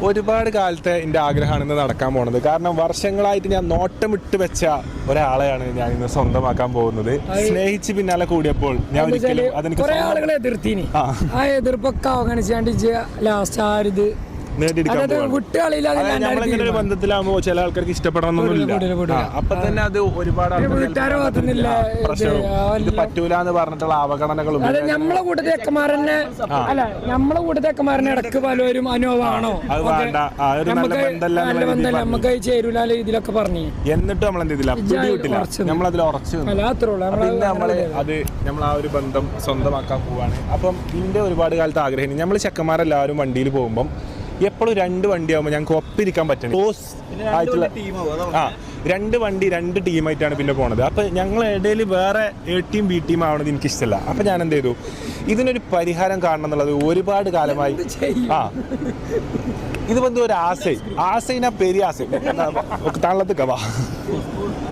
ഒരുപാട് കാലത്തെ എൻ്റെ ആഗ്രഹമാണ് ഇന്ന് നടക്കാൻ പോകുന്നത്. കാരണം വർഷങ്ങളായിട്ട് ഞാൻ നോട്ടമിട്ട് വെച്ച ഒരാളെയാണ് ഞാൻ ഇന്ന് സ്വന്തമാക്കാൻ പോകുന്നത്. സ്നേഹിച്ച് പിന്നാലെ കൂടിയപ്പോൾ ഞാൻ ഒരിക്കലും അതെനിക്ക് ആളുകളെ എതിർത്തിന് ആ എതിർപ്പൊക്കെ അവഗണിച്ചാണ്ട് ലാസ്റ്റ് ആ ഒരു നമ്മളിങ്ങനെ ബന്ധത്തിലാകുമ്പോ ചില ആൾക്കാർക്ക് ഇഷ്ടപ്പെടണമെന്നൊന്നുമില്ല. അപ്പൊ തന്നെ അത് ഒരുപാട് ഇത് പറ്റൂല എന്ന് പറഞ്ഞിട്ടുള്ള അവഗണനകളും നമ്മളെ കൂട്ടത്തിൽ ചെക്കന്മാരനെ അല്ല നമ്മളെ കൂട്ടത്തിൽ ചെക്കന്മാരനെ ഇടക്ക് പലരും അനുഭവമാണോ അത് വേണ്ട, നല്ല ബന്ധമല്ല നമുക്ക് ചേരൂല ഇതിലൊക്കെ പറഞ്ഞു. എന്നിട്ട് നമ്മൾ എന്ത് ചെയ്തില്ല, പിടിവിട്ടില്ല, നമ്മളതിൽ ഉറച്ചു. പിന്നെ നമ്മൾ ആ ഒരു ബന്ധം സ്വന്തമാക്കാൻ പോവാണ്. അപ്പം ഇതിന്റെ ഒരുപാട് കാലത്ത് ആഗ്രഹം. നമ്മൾ ചെക്കന്മാരെല്ലാവരും വണ്ടിയിൽ പോകുമ്പം എപ്പോഴും 2 വണ്ടിയാകുമ്പോൾ ഞങ്ങൾക്ക് ഒപ്പിരിക്കാൻ പറ്റണം. രണ്ട് വണ്ടി 2 ടീമായിട്ടാണ് പിന്നെ പോണത്. അപ്പൊ ഞങ്ങൾ ഇടയിൽ വേറെ എ ടീം ബി ടീം ആവണത് എനിക്ക് ഇഷ്ടമല്ല. അപ്പൊ ഞാൻ എന്ത് ചെയ്തു, ഇതിനൊരു പരിഹാരം കാണണം എന്നുള്ളത് ഒരുപാട് കാലമായി. ഇത് വന്ന് ഒരു ആശൈ ആശൈനാ പെരിയ ആശൈ താളത്ത് കവാ